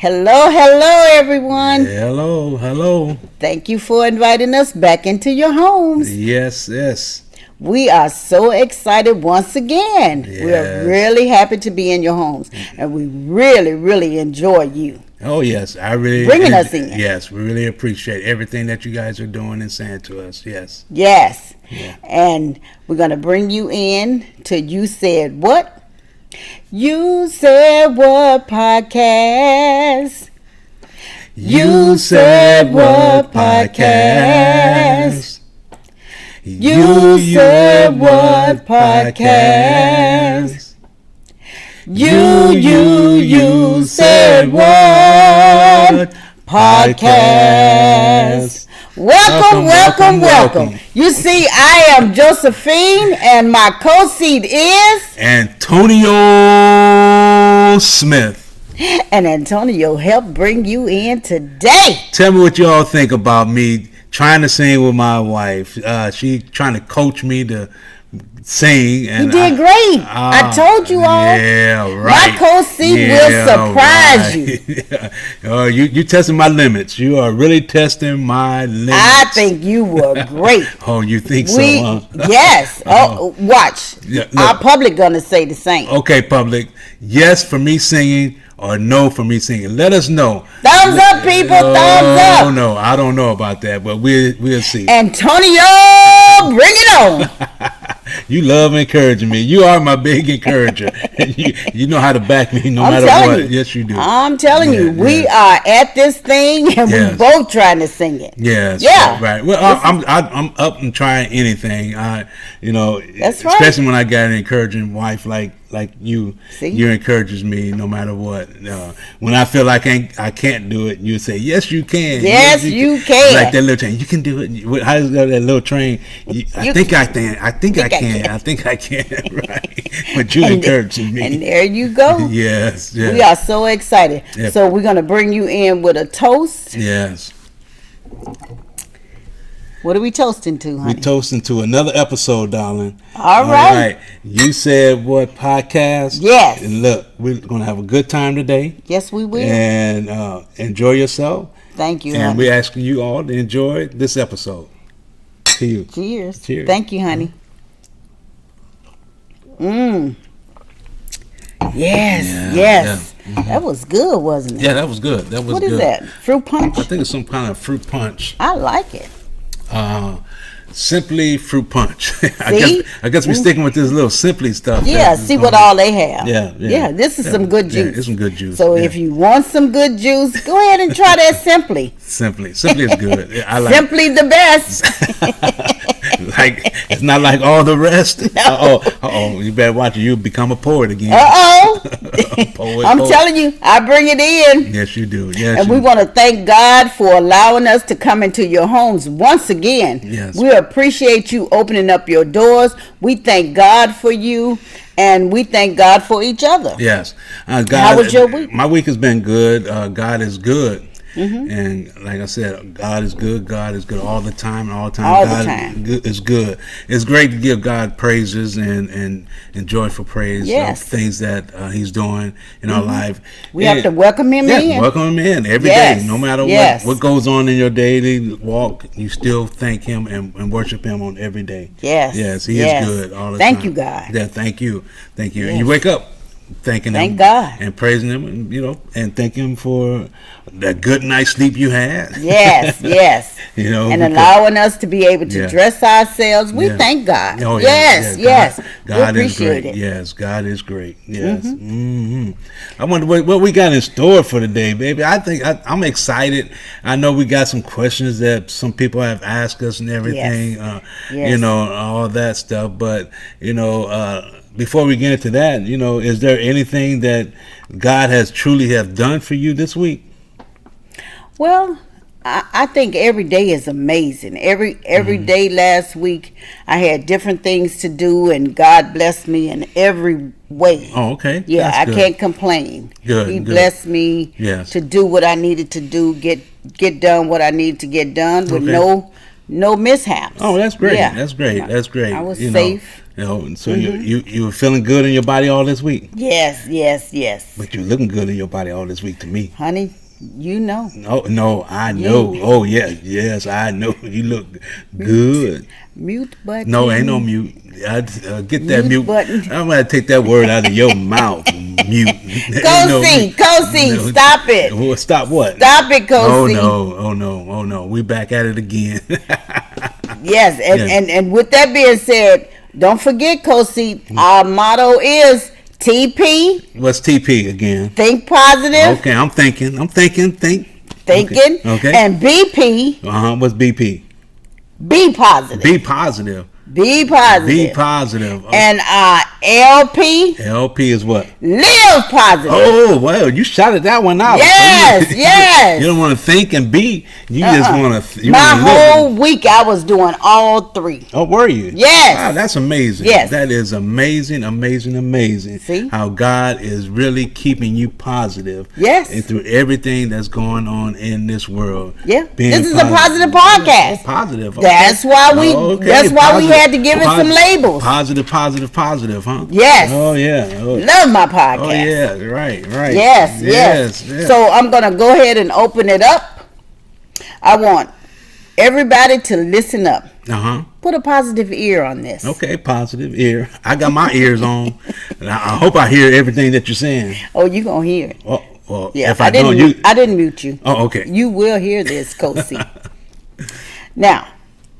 Hello, everyone. Hello. Thank you for inviting us back into your homes. Yes. We are so excited once again. Yes. We are really happy to be in your homes, and we really enjoy you. Oh, yes. I really bringing us in. Yes, we really appreciate everything that you guys are doing and saying to us. Yes. Yes. Yeah. And we're going to bring you in to You Said What? You Said What podcast. You Said What podcast. You Said What podcast. You Said What podcast. Welcome. You see, I am Josephine, and my co-seed is Antonio Smith. And Antonio helped bring you in today. Tell me what you all think about me trying to sing with my wife. She trying to coach me to sing. And you did great. I told you all. Yeah, right. My co-seed will surprise you. You testing my limits. You are really testing my limits. I think you were great. Oh, you think so? Huh? Yes. Watch. Yeah, our public gonna say the same. Okay, public. Yes for me singing or no for me singing. Let us know. Thumbs up, people. Thumbs up. No, I don't know about that, but we'll see. Antonio, bring it on. You love encouraging me. You are my big encourager. you know how to back me no matter what. Yes, you do. I'm telling you, we are at this thing, and we're both trying to sing it. Yes. Yeah. Right. Well, I'm up and trying anything. That's right. Especially when I got an encouraging wife like you. See? You encourages me no matter what. When I feel like I can't do it, you say, yes, you can. Yes, you can. Like that little train. You can do it. How does that little train? I think I can. I think I can. Right. But you encouraging me. And there you go. Yes. We are so excited. Yep. So we're going to bring you in with a toast. Yes. What are we toasting to, honey? We're toasting to another episode, darling. All right. You Said What podcast? Yes. And look, we're going to have a good time today. Yes, we will. And enjoy yourself. Thank you, and honey. We're asking you all to enjoy this episode. To you. Cheers. Cheers. Thank you, honey. Yes. Yeah. Mm-hmm. That was good, wasn't it? Yeah, that was good. What is that? Fruit punch? I think it's some kind of fruit punch. I like it. Simply fruit punch. See? I guess we're sticking with this little Simply stuff. Yeah, see what all they have. Yeah. This is some good juice. Yeah, it's some good juice. So if you want some good juice, go ahead and try that Simply. Simply is good. I like Simply the best. Like it's not like all the rest. No. You better watch it. You'll become a poet again. Poet. I'm telling you, I bring it in. Yes, you do. And we want to thank God for allowing us to come into your homes once again. Yes. We appreciate you opening up your doors. We thank God for you, and we thank God for each other. Yes. God, how was your week? My week has been good. God is good. Mm-hmm. And like I said, God is good. God is good all the time. All God the time. Is good. It's great to give God praises and joyful praise of things that He's doing in our life. We have to welcome Him in. Welcome Him in every day. No matter what goes on in your daily walk, you still thank Him and worship Him on every day. Yes. He is good all the time. Thank you, God. Yeah, thank you. Yes. And you wake up thanking Thank Him God. and praising Him, and thanking Him for that good night's sleep you had. Yes. And allowing us to be able to dress ourselves. We thank God. Oh, yes. God we is great. it. Yes, God is great. Yes. I wonder what we got in store for today, baby. I think I'm excited. I know we got some questions that some people have asked us and everything. All that stuff. But before we get into that, is there anything that God has truly have done for you this week? Well, I think every day is amazing. Every day last week, I had different things to do, and God blessed me in every way. Oh, okay. Yeah, I can't complain. Good. He blessed me to do what I needed to do, get done what I needed to get done with no mishaps. Oh, that's great. Yeah. That's great. I was safe. You know, and so you were feeling good in your body all this week. Yes, yes, yes. But you're looking good in your body all this week to me. Honey, you know. No, I know. Oh yes, I know. You look good. Mute button. No, ain't no mute. Get that mute. Button. I'm gonna take that word out of your mouth. Mute. Kosi, stop it. Well, stop what? Stop it, Kosi. Oh no. We back at it again. Yes, and with that being said, don't forget, Kosi, our motto is TP. What's TP again? Think positive. Okay, I'm thinking. Thinking. Okay. And BP. What's BP? Be positive. Be positive. Be positive. Be positive. And LP. LP is what? Live positive. Oh, well, you shouted that one out. Yes, so yes. You don't want to think and be. You just want to. My whole week I was doing all three. Oh, were you? Yes. Wow, that's amazing. Yes. That is amazing. See? How God is really keeping you positive. Yes. And through everything that's going on in this world. Yeah. Being This is a positive podcast. Oh, positive. Okay. That's why we. Okay. That's why we Positive. had to give it some labels. Positive, huh? Yes. Oh yeah. Oh, Love my podcast. oh yeah. Right. Yes. So I'm gonna go ahead and open it up. I want everybody to listen up. Put a positive ear on this. Okay, positive ear. I got my ears on, and I hope I hear everything that you're saying. Oh, you gonna hear it? Well, Yeah. if I don't, I didn't mute you. Oh, okay. You will hear this, Kosi. Now,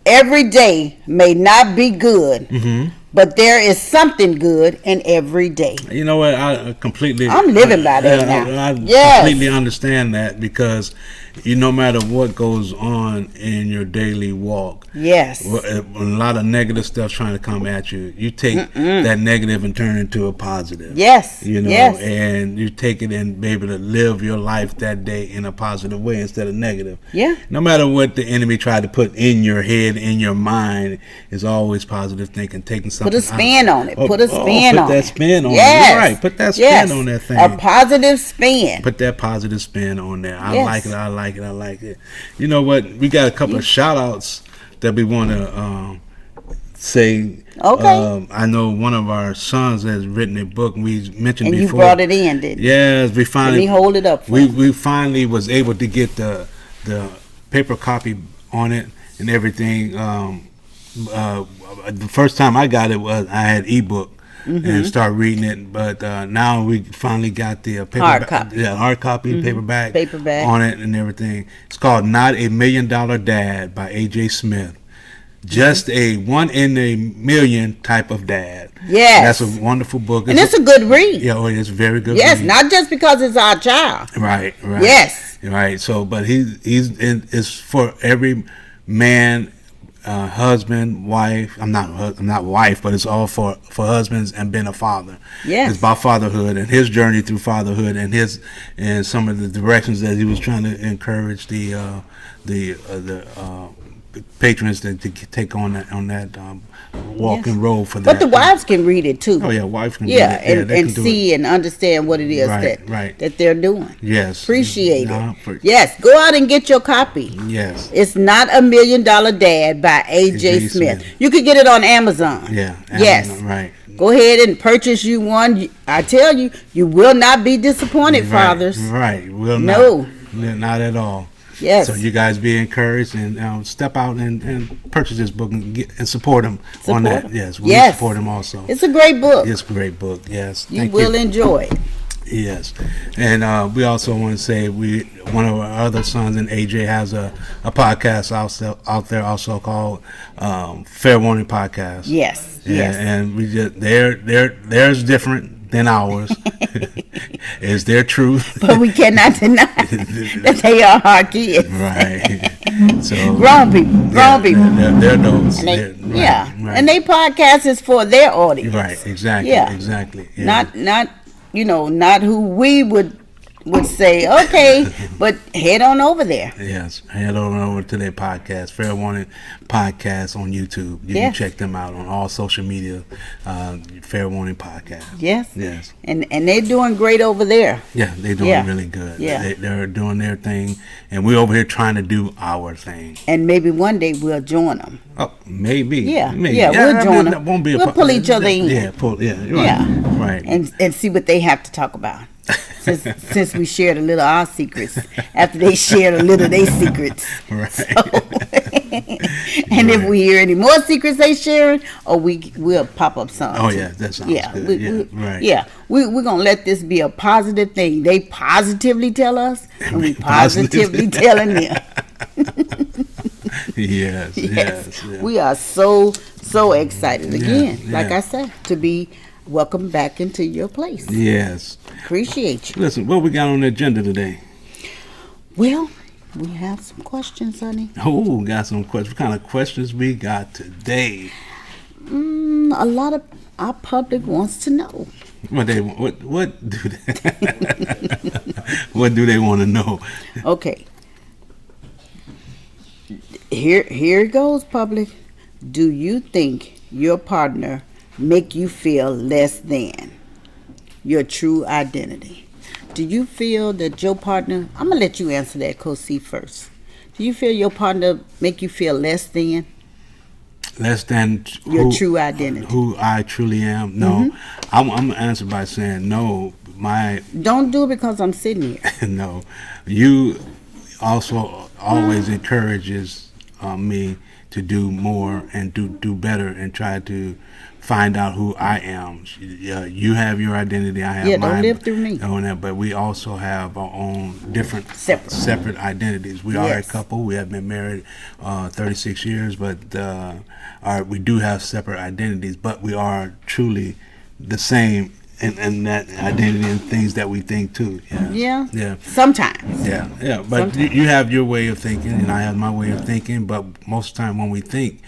every day may not be good, but there is something good in every day. You know what? I'm living by that now. I Yes. completely understand that because no matter what goes on in your daily walk, Yes. a lot of negative stuff trying to come at you. You take that negative and turn it into a positive. Yes. You know, Yes. and you take it and be able to live your life that day in a positive way instead of negative. Yeah. No matter what the enemy tried to put in your head, in your mind, is always positive thinking, taking something. Put a spin on it. Put a spin on it. Put that spin on it. Yes. You're right. Put that spin Yes. on that thing. A positive spin. Put that positive spin on there. I Yes. like it. You know what? We got a couple of shout outs that we want to say. Okay. I know one of our sons has written a book, and we mentioned And before. you brought it in, didn't you? Yes, we finally. Let me hold it up for we finally was able to get the paper copy on it and everything. The first time I got it was I had ebook and started reading it, but now we finally got the Hard copy. Yeah, hard copy, paperback on it and everything. It's called "Not a $1 Million Dad" by A.J. Smith. Just a 1 in a million type of dad. Yes. That's a wonderful book. And it's a good read. Yeah, it's very good. Yes, read. not just because it's our child. Right. Yes. Right. So, but it's for every man, husband, wife. I'm not wife, but it's all for husbands and being a father. Yes. It's about fatherhood and his journey through fatherhood and some of the directions that he was trying to encourage the patrons to take on that walking road for that. But the wives can read it too. Oh yeah, wives can Yeah, read it. and see and understand what it is that they're doing. Yes. Appreciate it. Yes, go out and get your copy. Yes. It's Not a $1 Million Dad by A.J. Smith. You can get it on Amazon. Yeah. Yes. Right. Go ahead and purchase you one. I tell you, you will not be disappointed, fathers. Right. Will not. No. Not at all. Yes. So you guys be encouraged and step out and purchase this book and support him on that. Him. Yes, we support him also. It's a great book. It's a great book. Yes, you will enjoy it. Yes, and we also want to say one of our other sons and AJ has a podcast out there also called Fair Warning Podcast. Yes. Yeah, yes. And we just theirs different than ours. Is their truth. But we cannot deny that they are our kids. Right. So grown people. They're adults. And and they podcast is for their audience. Right. Exactly. Yeah. Exactly. Yeah. Not not who we would would say, okay, but head on over there. Yes, head on over to their podcast, Fair Warning Podcast on YouTube. You can check them out on all social media, Fair Warning Podcast. Yes. Yes. And they're doing great over there. Yeah, they're doing really good. Yeah. They're doing their thing, and we're over here trying to do our thing. And maybe one day we'll join them. Oh, maybe. Yeah, maybe. yeah, we'll join them. We'll pull each other in. Yeah, right. And see what they have to talk about. Since we shared a little of our secrets after they shared a little of their secrets. Right. So, and if we hear any more secrets they sharing, we'll pop up some. Oh yeah, that sounds good. Right. Yeah, we're gonna let this be a positive thing. They positively tell us, and we positively telling them. Yes. We are so excited again. Like I said, to be welcome back into your place. Yes. Appreciate you. Listen, what we got on the agenda today? Well, we have some questions, honey. Oh, got some questions. What kind of questions we got today? A lot of our public wants to know. What do they what do they want to know? Okay. Here it goes, public. Do you think your partner make you feel less than your true identity? Do you feel that your partner, I'm going to let you answer that, Coach C, first. Do you feel your partner make you feel less than? Less than your true identity. Who I truly am? No. I'm going to answer by saying no. Don't do it because I'm sitting here. No. You also always encourages me to do more and do better and try to find out who I am. You have your identity, I have mine. Don't live through me. But we also have our own different separate identities. We are a couple. We have been married 36 years, but we do have separate identities, but we are truly the same in that identity and things that we think too. Yeah. Sometimes. Yeah. But you have your way of thinking, and I have my way of thinking. But most of the time, when we think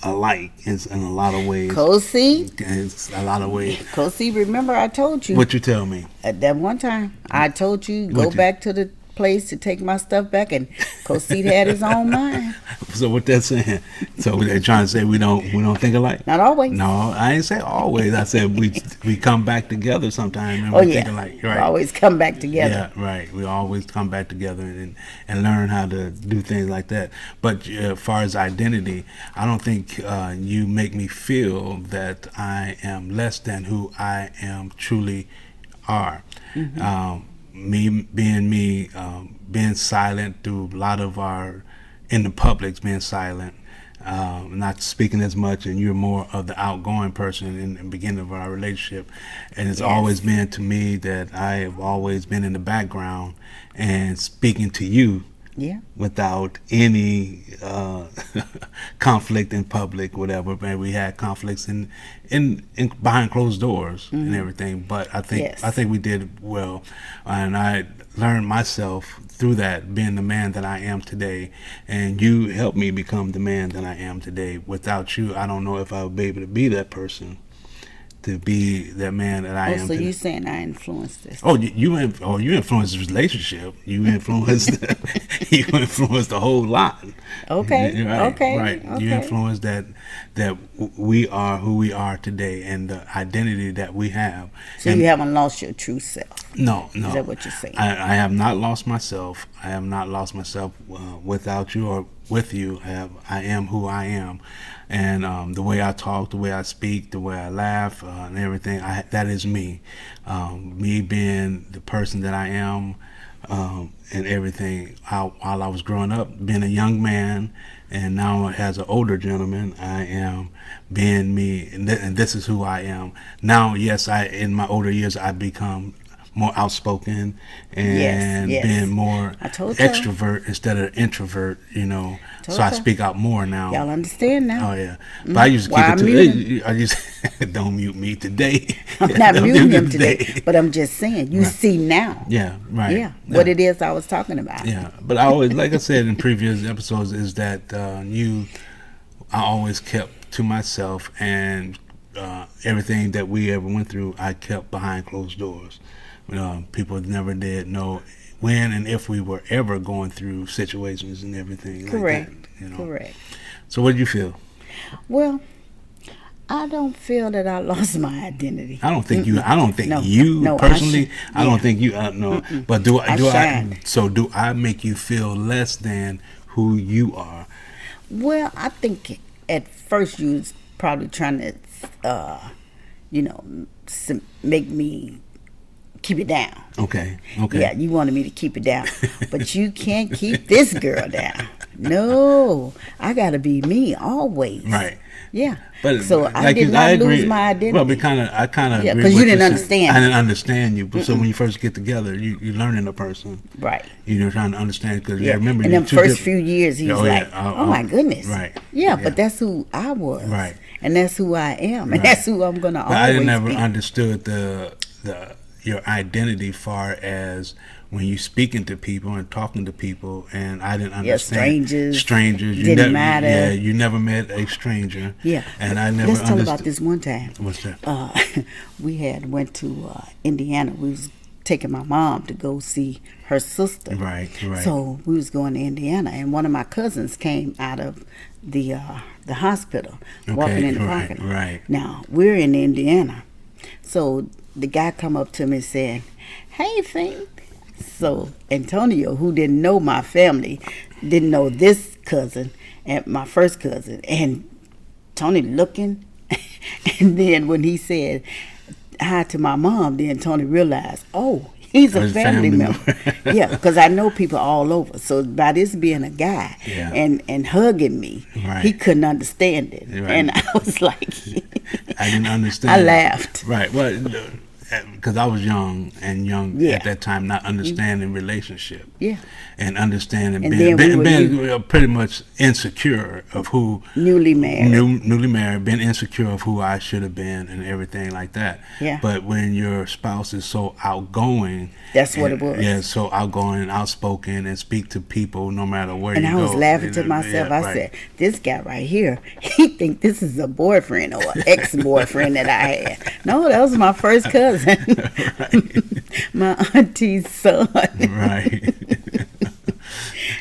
alike in a lot of ways. Cozy. It's a lot of ways. Cozy, remember I told you. What you tell me? At that one time, I told you go back to the place to take my stuff back, and Cozy had his own mind. So what that's saying? So they're trying to say we don't think alike? Not always. No, I didn't say always. I said we come back together sometime and we think alike. Right. We always come back together. Yeah, right. We always come back together and learn how to do things like that. But as far as identity, I don't think you make me feel that I am less than who I am truly are. Me being me, being silent through a lot of our in the public, being silent, not speaking as much, and you're more of the outgoing person in the beginning of our relationship. And it's always been to me that I have always been in the background and speaking to you without any conflict in public, whatever. Man, we had conflicts in behind closed doors and everything, but I think we did well, and I learned myself through that, being the man that I am today, and you helped me become the man that I am today. Without you, I don't know if I would be able to be that person, to be that man that I am. So you saying I influenced this? Oh, you influenced the relationship. You influenced the whole lot. Okay. Right. You influenced that we are who we are today and the identity that we have. So you haven't lost your true self. No. Is that what you're saying? I have not lost myself. I have not lost myself without you or with you. I am who I am. And the way I talk, the way I speak, the way I laugh, and everything, that is me. Me being the person that I am, and everything. While I was growing up, being a young man, and now as an older gentleman, I am being me, and this is who I am. Now, yes, in my older years, I become more outspoken and being more extrovert instead of introvert, so I speak out more now. Y'all understand now? Oh yeah, but I used to keep it to. I just don't mute me today. I'm not muting him today, but I'm just saying. You see now. Yeah, right. Yeah, what it is I was talking about. Yeah, but I always, like I said in previous episodes, is that I always kept to myself and everything that we ever went through, I kept behind closed doors. People never did know when and if we were ever going through situations and everything. Correct. Like that, you know? Correct. So what did you feel? Well, I don't feel that I lost my identity. I don't think you. I don't think No. you No, personally. I yeah. don't think you. No. But do I? shined. So do I make you feel less than who you are? Well, I think at first you was probably trying to, make me keep it down. Okay. Okay. Yeah, you wanted me to keep it down. But you can't keep this girl down. No, I got to be me always. Right. Yeah. But so like I did you, not agree. lose my identity. Well, I kind of Yeah, agree 'cause you with didn't saying. understand I me. didn't understand you. But so when you first get together, you're learning a person. Right. You're trying to understand because Yeah. remember in you them two first different- few years, he was Oh, yeah. like, "Oh my goodness." Right. Yeah, Yeah. but that's who I was. Right. And that's who I am, and Right. that's who I'm gonna But I always never be. understood your identity far as when you speaking to people and talking to people, and I didn't understand strangers. You Didn't never, matter. Yeah, you never met a stranger. Yeah. and I never Let's tell understood. about this one time. What's that? We had went to Indiana. We was taking my mom to go see her sister. Right. So we was going to Indiana, and one of my cousins came out of the hospital, walking in the parking lot. Right. Now we're in Indiana, so the guy come up to me saying, "Hey, Faith." So Antonio, who didn't know my family, didn't know this cousin and my first cousin, and Tony looking, and then when he said hi to my mom, then Tony realized, oh, he's a family member. Yeah, because I know people all over. So by this being a guy and hugging me, he couldn't understand it, and I was like, I didn't understand. I laughed. Right. Well, because I was young at that time, not understanding relationship. Yeah. And understanding And being pretty much insecure of who newly married, being insecure of who I should have been and everything like that. Yeah. But when your spouse is so outgoing, that's what it was. Yeah, so outgoing and outspoken and speak to people no matter where you go. And I was laughing to myself. I said, "This guy right here, he think this is a boyfriend or an ex-boyfriend that I had." No, that was my first cousin, my auntie's son. Right.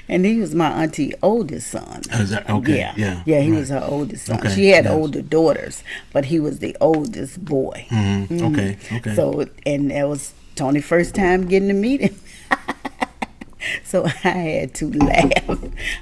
And he was my auntie's oldest son. Is that, okay. Yeah. He was her oldest son. Okay. She had older daughters, but he was the oldest boy. Mm-hmm. Mm-hmm. Okay. So, and that was Tony's first time getting to meet him. So I had to laugh.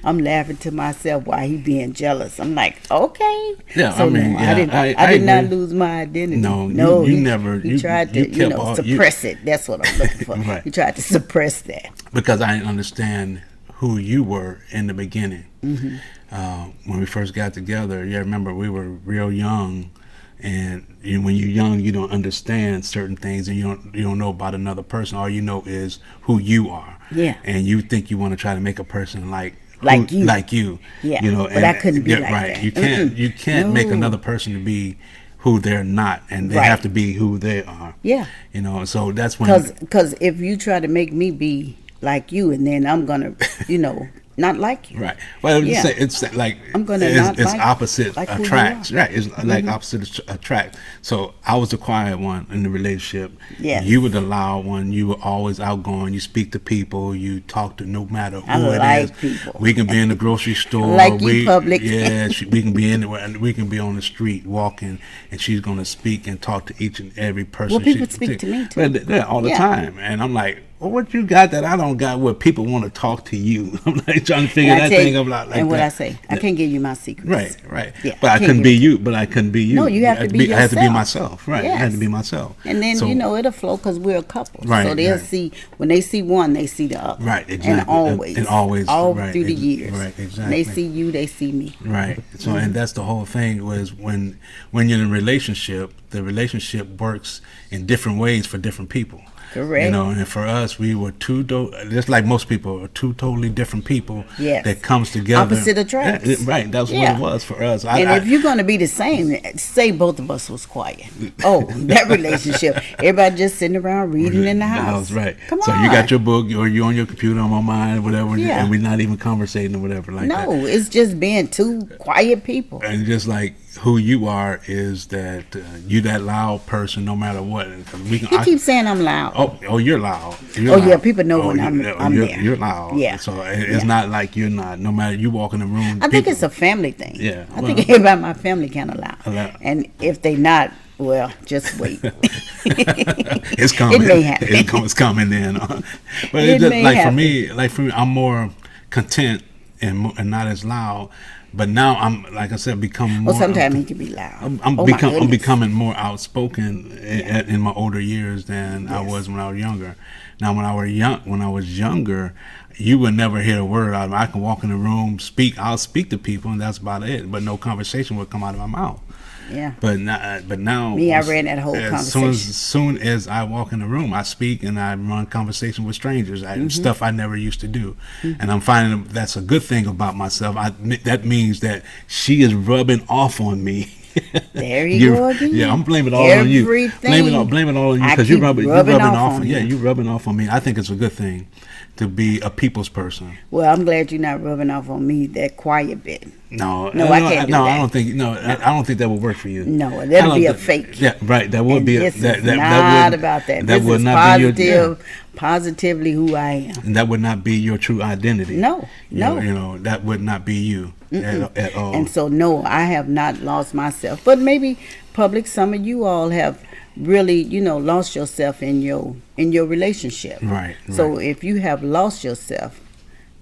I'm laughing to myself while he being jealous. I'm like, okay. Yeah, so I mean, no, I did not lose my identity. No, you never. He tried to, suppress it. That's what I'm looking for. Right. He tried to suppress that. Because I didn't understand who you were in the beginning. Mm-hmm. When we first got together, remember we were real young, and when you're young, you don't understand certain things, and you don't know about another person. All you know is who you are. Yeah. And you think you want to try to make a person like you. Yeah. You know, but I couldn't be like right. that. You can't make another person to be who they're not, and they have to be who they are. Yeah. You know, so that's when. Because if you try to make me be like you, and then I'm gonna, not like you. Right. Well, it's like I'm gonna it's opposite like attracts. Right. It's like opposite attract. So I was the quiet one in the relationship. Yes. You were the loud one. You were always outgoing. You speak to people. You talk to no matter who I it like is. people. We can be in the grocery store. Like you, public. Yeah. We can be anywhere, and we can be on the street walking, and she's gonna speak and talk to each and every person. Well, people speak to me too. Yeah, all the time, and I'm like, well, what you got that I don't got? Where people want to talk to you? I'm like trying to figure that thing out. Like and what that. I say, I can't give you my secrets. Right. Yeah, but I couldn't be you. But I couldn't be you. No, you have to be yourself. I had to be myself. Right. Yes. I had to be myself. And then it'll flow because we're a couple. Right. So they'll see when they see one, they see the other. Right. Exactly. And always all right, through the years. Right. Exactly. When they see you, they see me. Right. So and that's the whole thing was when you're in a relationship, the relationship works in different ways for different people. Correct. And for us, we were just like most people, two totally different people that comes together. Opposite attracts. Right. That's what it was for us. If you're going to be the same, say both of us was quiet. Oh, that relationship. Everybody just sitting around reading in the house. Right. Come on. So you got your book, or you on your computer, on my mind, whatever, and we're not even conversating or whatever like that. No, it's just being two quiet people. And just like who you are is that you that loud person no matter what. He keeps saying I'm loud. You're loud. Yeah, people know when I'm there. You're loud. Yeah. So it's not like you're not. No matter you walk in the room. I think it's a family thing. Yeah. I think everybody in my family kind of loud. And if they not, well, just wait. It's coming. It may happen. It's coming then. But It just, may like happen. for me, I'm more content and not as loud. But now I'm, like I said, become more. Well, sometimes he can be loud. I'm becoming more outspoken in my older years than I was when I was younger. Now, when I was younger, you would never hear a word out of me. I can walk in the room, I'll speak to people, and that's about it. But no conversation would come out of my mouth. Yeah. But now, me, I ran that whole conversation. As soon as I walk in the room, I speak and I run conversation with strangers. Stuff I never used to do, and I'm finding that's a good thing about myself. That means that she is rubbing off on me. There you go again. Yeah, I'm blaming it all on you. Blame it all on you because you're rubbing off. Yeah, you're rubbing off on me. I think it's a good thing to be a people's person. Well, I'm glad you're not rubbing off on me that quiet bit. No, I can't do that. I don't think. No, I don't think that would work for you. No, that'll be a fake. Yeah, right. That would be. This is not about that. This is positive, positively who I am. And that would not be your true identity. No. That would not be you at all. And so, no, I have not lost myself. But maybe, public, some of you all have really, lost yourself in your relationship. Right. So if you have lost yourself,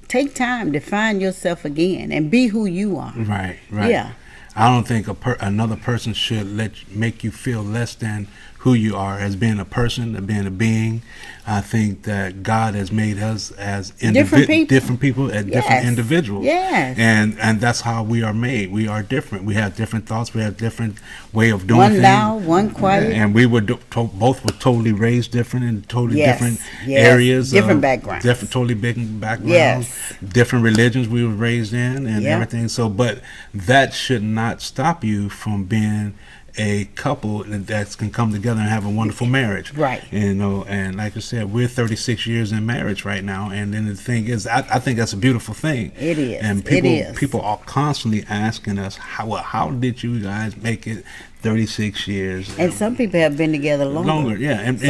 take time to find yourself again and be who you are. Right. Yeah. I don't think another person should make you feel less than who you are as being a person, as being a being. I think that God has made us as different people, as different individuals. Yes. And that's how we are made. We are different. We have different thoughts. We have different way of doing things. One loud, one quiet. And we were both were totally raised different in totally different areas. Different backgrounds. Totally big backgrounds. Yes. Different religions we were raised in and everything. So, but that should not stop you from being a couple that can come together and have a wonderful marriage. Right. And like I said, we're 36 years in marriage right now. And then the thing is, I think that's a beautiful thing. It is. And people are constantly asking us, how did you guys make it 36 years? And some people have been together longer. Yeah. And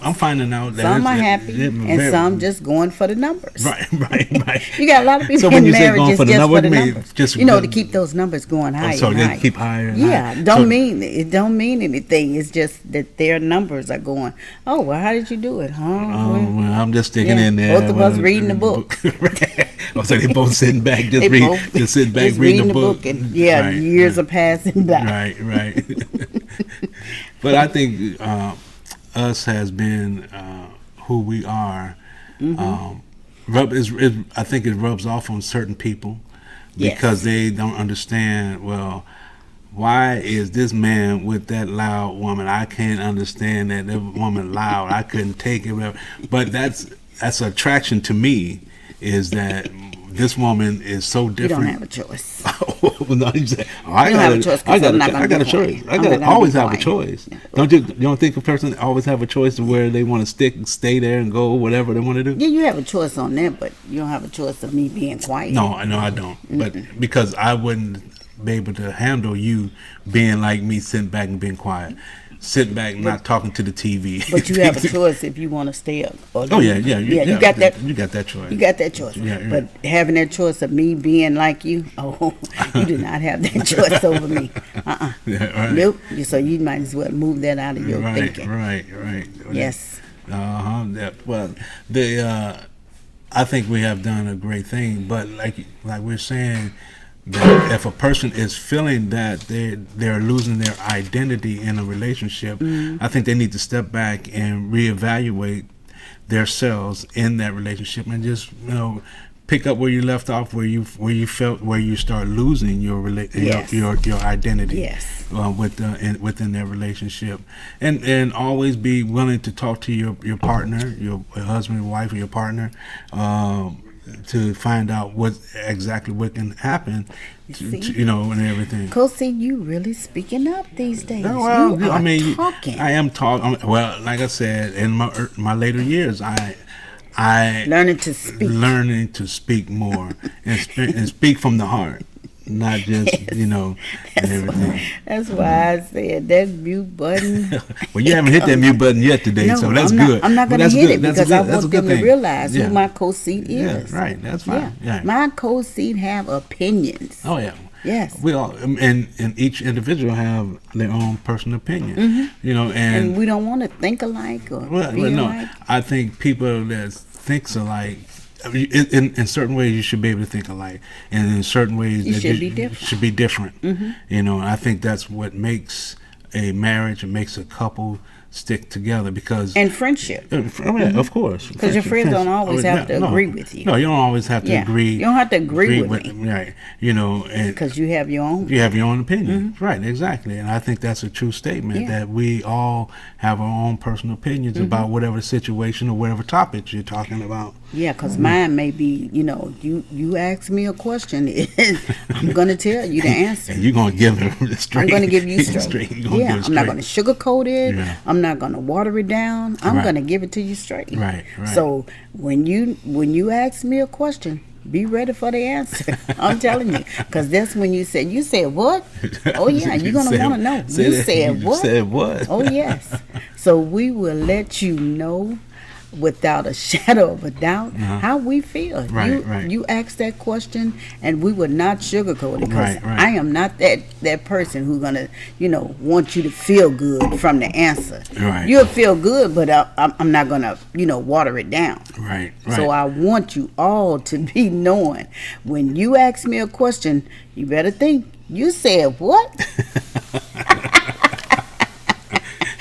I'm finding out that some are happy and some just going for the numbers. Right. You got a lot of people in marriages just for the numbers. To keep those numbers going higher. So they keep higher and higher. It don't mean anything. It's just that their numbers are going, oh, well, how did you do it, huh? Well, I'm just sticking in there. Both of us reading the book. So they both sitting back, just sitting back reading the book. And years are passing by. Right. But I think us has been who we are. I think it rubs off on certain people because they don't understand. Well, why is this man with that loud woman? I can't understand that woman loud. I couldn't take it. But that's attraction to me. Is that this woman is so different. You don't have a choice. I got a choice. I always have a choice. Yeah. You don't think a person always have a choice of where they want to stay there and go whatever they want to do? Yeah, you have a choice on that, but you don't have a choice of me being quiet. No, I don't. But because I wouldn't be able to handle you being like me, sitting back and being quiet. Sit back, not talking to the TV. But you have a choice if you want to stay up. You got that. You got that choice. You got that choice. Yeah. But having that choice of me being like you, you do not have that choice over me. Yeah, right. Nope. So you might as well move that out of your thinking. Right. Yes. Well, I think we have done a great thing, but like we're saying, that if a person is feeling that they're losing their identity in a relationship, I think they need to step back and reevaluate themselves in that relationship and just pick up where you left off, where you start losing your identity within their relationship, and always be willing to talk to your partner, your husband, your wife, or your partner. To find out what can happen, and everything. Kosi, you really speaking up these days. Oh, well, talking. I am talking. Well, like I said, in my later years, I learning to speak more and speak from the heart. not just and everything. That's why I said that mute button. Well, you haven't hit that mute button yet today, No, so that's I'm not, good. I'm not going to hit it because I want them to realize Yeah. who my co-seat is. Yeah, right. That's fine. Yeah. My co-seat have opinions. Oh yeah. Yes. We all and each individual have their own personal opinion. And we don't want to think alike or be alike. I think people that thinks alike, in certain ways you should be able to think alike, and in certain ways You that should be different. should be different. And I think that's what makes a marriage and makes a couple stick together because And friendship. of course, Because your friends don't always have to agree with you. No, you don't always have to agree. You don't have to agree with me. right? And Because you have your own. you have your own opinion, right? Exactly, and I think that's a true statement that we all have our own personal opinions about whatever situation or whatever topic you're talking about. Yeah, because mine may be, you ask me a question, I'm going to tell you the answer. And you're gonna give it straight. I'm going to give you straight. You're gonna give it I'm not going to sugarcoat it. Yeah. I'm not going to water it down. I'm Right. going to give it to you straight. Right. So when you ask me a question, be ready for the answer. I'm telling you, because that's when you said what? Oh yeah, you're gonna want to know. You said what? Said what? Oh yes. So we will let you know without a shadow of a doubt how we feel. Right. You ask that question, and we would not sugarcoat it. Because Right. I am not that person who's gonna want you to feel good from the answer. Right. You'll feel good, but I'm not gonna water it down. Right. So I want you all to be knowing when you ask me a question, you better think. You said what?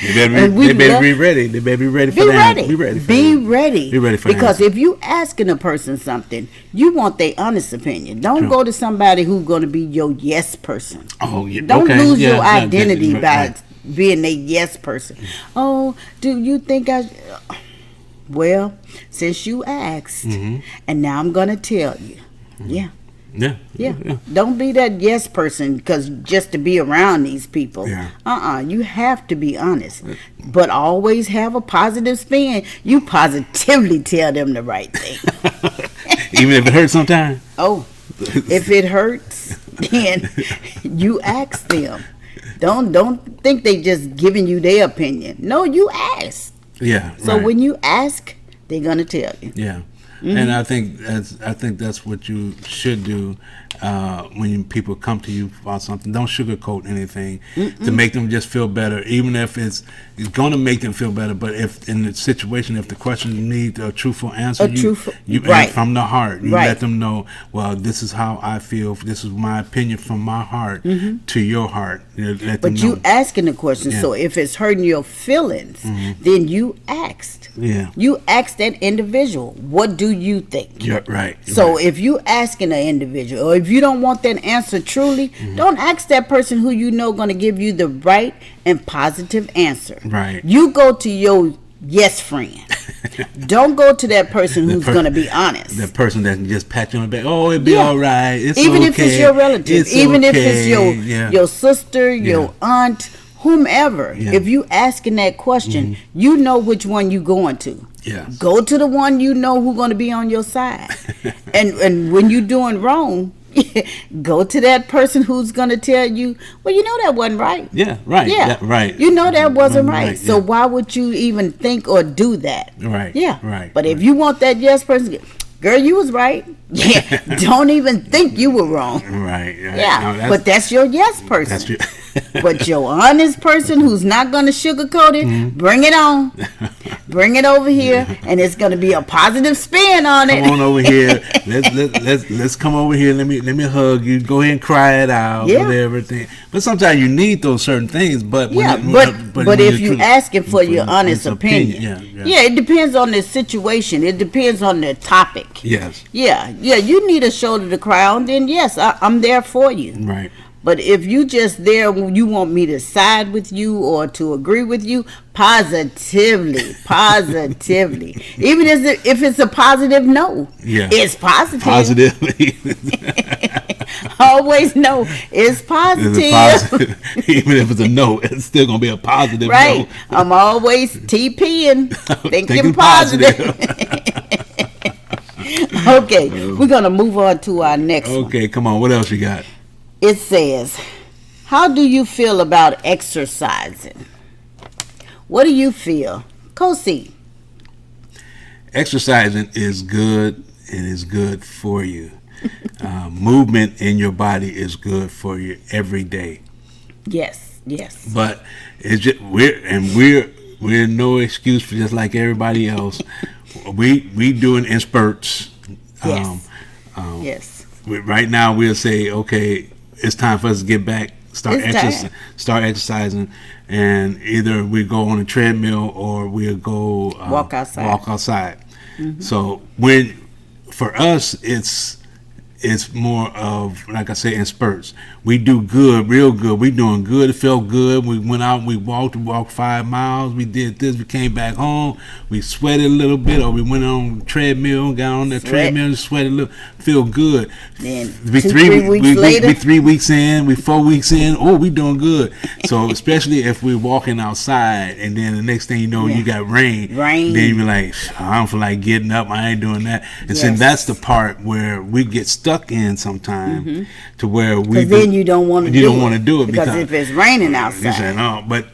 They better be ready. They better be ready for that. Be ready. Be ready. Be ready for because that. if you asking a person something, you want their honest opinion. Don't go to somebody who's going to be your yes person. Oh yeah. Don't okay. lose Yeah, your yeah, identity right, by right. being a yes person. Oh, do you think I? Well, since you asked, and now I'm going to tell you. Yeah. Yeah. Don't be that yes person because just to be around these people. Yeah. You have to be honest, but always have a positive spin. You positively tell them the right thing. Even if it hurts sometimes. Oh, if it hurts, then you ask them. Don't think they just giving you their opinion. No, you ask. Yeah. So when you ask, they're gonna tell you. Yeah. And I think that's what you should do when people come to you about something. Don't sugarcoat anything to make them just feel better, even if it's going to make them feel better. But if in the situation, if the question needs a truthful answer, you right. from the heart, you Right. let them know. Well, this is how I feel. This is my opinion from my heart to your heart. Let them But know. you asking the question, Yeah. so if it's hurting your feelings, then you asked. Yeah. You asked that individual, what do you think? You're right. So if you asking an individual, or if you don't want that answer truly, don't ask that person who you know going to give you the right and positive answer. Right. You go to your yes friend. Don't go to that person who's going to be honest. The person that can just pat you on the back. Oh, it'll be all right. It's Even okay. if it's your relative, It's even if okay. it's Yeah. your sister, your aunt, whomever. Yeah. If you asking that question, you know which one you going to. Yes. Go to the one you know who's going to be on your side. and when you doing wrong, go to that person who's going to tell you, well, you know that wasn't right. Yeah, right. Yeah, right. You know that wasn't right. Right, So yeah. why would you even think or do that? Right. Yeah. Right. But if you want that yes person, girl, you was right. Yeah. Don't even think you were wrong. Right. Yeah. No, But that's your yes person. that's true. But your honest person who's not going to sugarcoat it, bring it on. Bring it over here, and it's going to be a positive spin on it. Come on over here. Let's come over here. Let me hug you. Go ahead and cry it out. Yeah. Whatever thing. But sometimes you need those certain things. But Yeah, but when if you're you asking for your honest opinion, yeah. it depends on the situation. It depends on the topic. Yes. Yeah, you need a shoulder to cry on, then yes, I'm there for you. Right. But if you just there, you want me to side with you or to agree with you, positively, even if it's a positive no, it's positive. Positively. Always know it's positive. It's a positive. Even if it's a no, it's still gonna be a positive Right. no. I'm always TPing, thinking positive. Okay, we're gonna move on to our next one. Okay, come on. What else you got? It says, how do you feel about exercising? What do you feel? Kosi. Exercising is good and is good for you. Movement in your body is good for you every day. Yes, yes. But it's just we're no excuse for just like everybody else. We do it in spurts. Yes. Yes. Right now we'll say, okay, it's time for us to get back, start exercising, and either we go on a treadmill or we'll go walk outside. Mm-hmm. So for us, it's more of, like I say, in spurts. We do good, real good. We doing good. It felt good. We went out and we walked 5 miles. We did this. We came back home. We sweated a little bit, or we went on treadmill, got on the treadmill and sweated a little. Feel good. Then 3 weeks later. We 3 weeks in. We 4 weeks in. Oh, we doing good. So especially if we're walking outside, and then the next thing you know, you got rain. Then you be like, I don't feel like getting up. I ain't doing that. And so that's the part where we get stuck in sometime, to where we then you don't want to do it because if it's raining outside. You say, no, but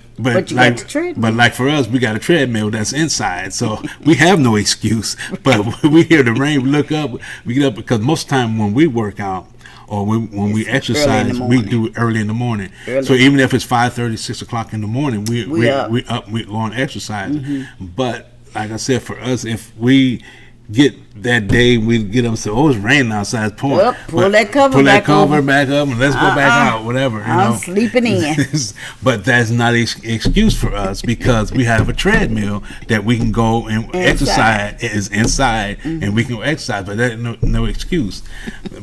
you got the treadmill. But like for us, we got a treadmill that's inside, so we have no excuse. But we hear the rain, we look up, we get up, because most of the time when we work out or when we exercise, we do it early in the morning. So even if it's 5:30, 6 o'clock in the morning, we go on exercise. But like I said, for us, if we get that day, we get up and say, oh, it's raining outside, it's pouring. Well, pull that cover back up and let's go back out, whatever. I'm sleeping in. But that's not an excuse for us, because we have a treadmill that we can go and exercise. It is inside, and we can go exercise, but that's no excuse.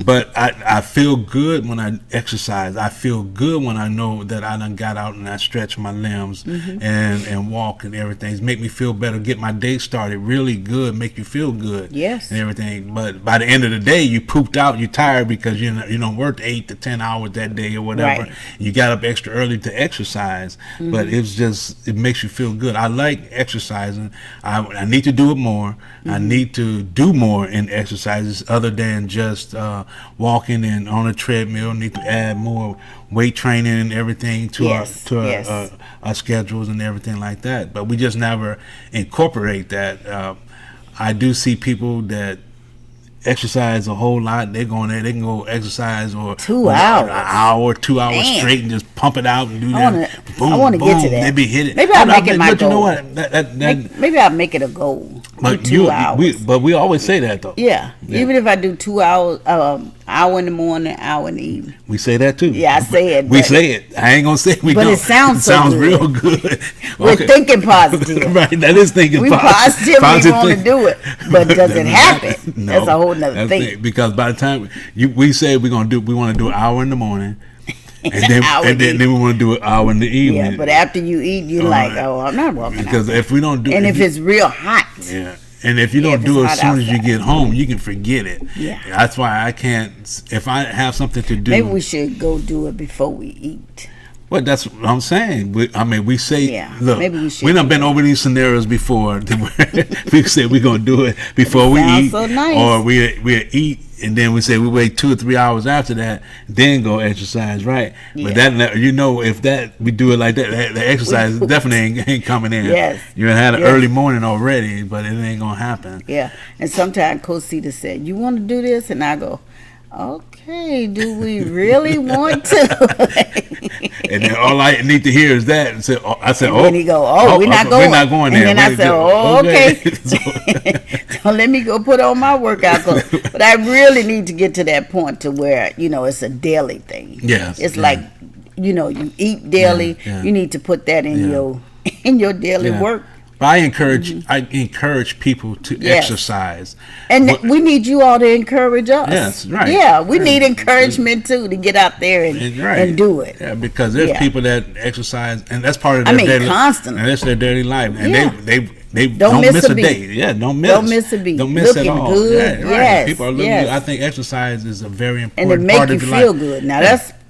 But I feel good when I exercise. I feel good when I know that I done got out and I stretch my limbs and walk and everything. It make me feel better, get my day started really good, make you feel good. Yes. And everything. But by the end of the day, you pooped out, you're tired because you worked 8 to 10 hours that day or whatever. Right. You got up extra early to exercise, but it makes you feel good. I like exercising. I need to do it more. I need to do more in exercises other than just walking and on a treadmill. Need to add more weight training and everything to our schedules and everything like that. But we just never incorporate that. I do see people that exercise a whole lot. They're going there, they can go exercise or 2 hours, an hour, 2 hours straight, and just pump it out and do that. Boom, I want to get to that. They be hitting. Maybe I'll make it my goal. You know what? Maybe I'll make it a goal. But 2 hours. But we always say that though. Yeah. Even if I do 2 hours, hour in the morning, hour in the evening. We say that too. Yeah, I say it. We say it. I ain't gonna say we don't. But it sounds so sounds good. Real good. We're thinking positive. Right, that is thinking we positive. We want to do it, but does it happen? No, that's a whole nother thing. Because by the time we say we want to do an hour in the morning, and then we want to do an hour in the evening. Yeah, but after you eat, you're like, oh, I'm not walking because out. If we don't do, and if it's real hot, yeah. And if you don't do it as soon as you get home, you can forget it. Yeah. That's why I can't. If I have something to do, maybe we should go do it before we eat. Well, that's what I'm saying. We say, look, maybe we should. We done been over these scenarios before. We say we're gonna do it before we eat, so nice. Or we eat and then we say we wait 2 or 3 hours after that, then go exercise, right? Yeah. But that, if that we do it like that, the exercise definitely ain't coming in. Yes. You had an early morning already, but it ain't gonna happen. Yeah, and sometimes Coach Cedar said, "You want to do this?" And I go, "Okay, do we really want to?" And then all I need to hear is that. And I said, and then he go, we're not going. We're not going there. And then I said, okay. So let me go put on my workout clothes. But I really need to get to that point to where, it's a daily thing. Yes. It's like, you eat daily. Yeah. You need to put that in your daily work. But I encourage people to exercise. And we need you all to encourage us. Yes, right. Yeah, we need encouragement too to get out there and do it. Yeah, because there's people that exercise, and that's part of their daily constantly. And that's their daily life. And they don't miss a day. Yeah, don't miss a beat. Don't miss looking at all. Good. Yeah, yes. People are looking good. I think exercise is a very important and it part of your life. And it make you feel good. Now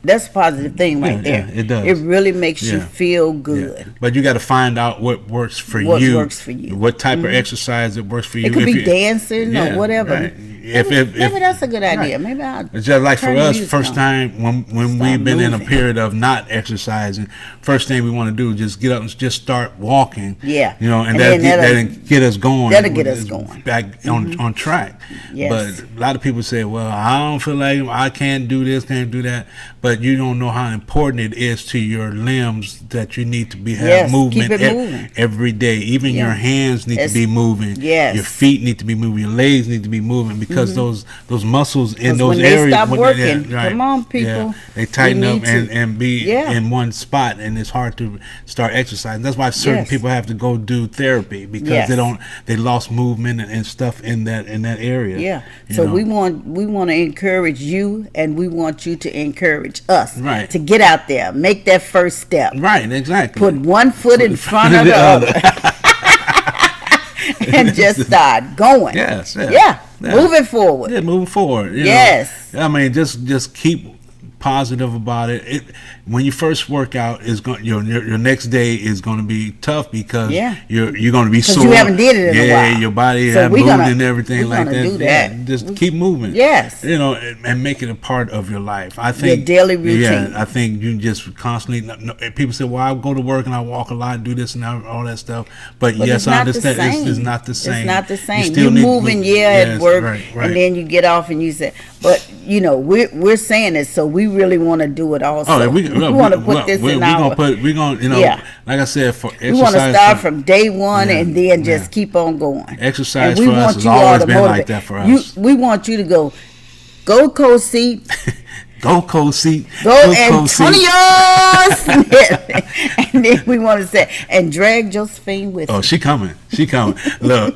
that's a positive thing right there. Yeah, it does. It really makes you feel good. Yeah. But you got to find out what works for you. What works for you. What type of exercise that works for you. It could be dancing or whatever. Right. Maybe that's a good idea. Right. Maybe I'll. It's just like for turn us, music first on. time when Start we've been in a moving. period of not exercising, first thing we want to do is just get up and just start walking. Yeah. You know, and And that'll then that'll get us going. that'll get us going. back on track. Yes. But a lot of people say, "Well, I don't feel like I can't do this, can't do that." But you don't know how important it is to your limbs that you need to have Yes, movement keep it moving. every day. Even Yeah. your hands need to It's- be moving. yes. Your feet need to be moving. Your legs need to be moving because those muscles in 'Cause those when they areas stop when working, right, come on, people, they tighten we up need to- and be Yeah. in one spot, and it's hard to start exercising. That's why certain Yes. people have to go do therapy because Yes. they lost movement and stuff in that area. Yeah. you So know? we want to encourage you, and we want you to encourage us. Right. To get out there, make that first step. Right, exactly. Put one foot in front of the other, and just start going. Yes, yeah. Yeah. Yeah. Moving forward. Yeah, moving forward. You Yes. know. I mean, just keep positive about it. When you first work out, is going your next day is going to be tough because Yeah. you're going to be 'Cause sore. you haven't did it in a while. your body So have we moved gonna- and everything we like gonna that. do that. Yeah, just keep moving. Yes. You know, and make it a part of your life. I think daily routine. Yeah, I think you just constantly. People say, "Well, I go to work and I walk a lot, do this and all that stuff." But But yes, it's I not the understand. same. It's not the same. It's not the You same. still You need to moving, move. at Yes, work, right. and then you get off and you say, but you know, we're saying it, so we really want to do it also. Oh, we want to put this in our. we're gonna, you know, Yeah. like I said, for exercise. We want to start from day one Yeah, and then just yeah. keep on going. Exercise And we for us want has you all always to been like motivate. that for us. We want you to go Gold Seat, Go cold seat. go Cold Seat. Antonio Smith, and then we want to say and drag Josephine with Oh, you. she coming. She coming. Look,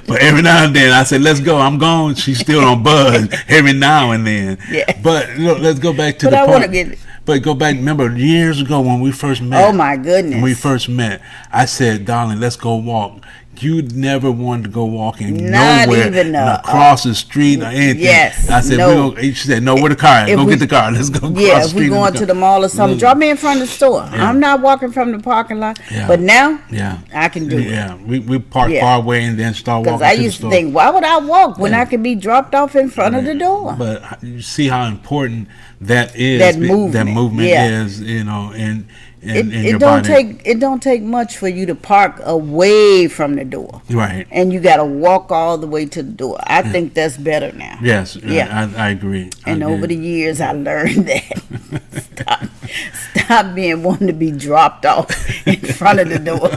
but every now and then I say, "Let's go." I'm gone. She's still on buzz every now and then. Yeah. But look, let's go back to But the I part. wanna get- But go back. Remember years ago when we first met. Oh my goodness! When we first met, I said, "Darling, let's go walk." You never wanted to go walking Not nowhere even, across the street or anything. yes, I said, no. She said, "No, where the car? At? If Go we- get the car. Let's go across Yeah, the if street." we in going the to car." the mall or something, drop me in front of the store. Yeah. I'm not walking from the parking lot, Yeah. but now Yeah, I can do it. Yeah, we park Yeah. far away and then start walking. Because I to the used to store. think, why would I walk when Yeah. I could be dropped off in front of the door? But you see how important that is. That movement, That movement yeah. is, you know, in It your don't body. it don't take much for you to park away from the door, Right. and you got to walk all the way to the door. I think that's better now. Yes. Yeah. I agree. And I over the agree. years, I learned that stop being one to be dropped off in front of the door.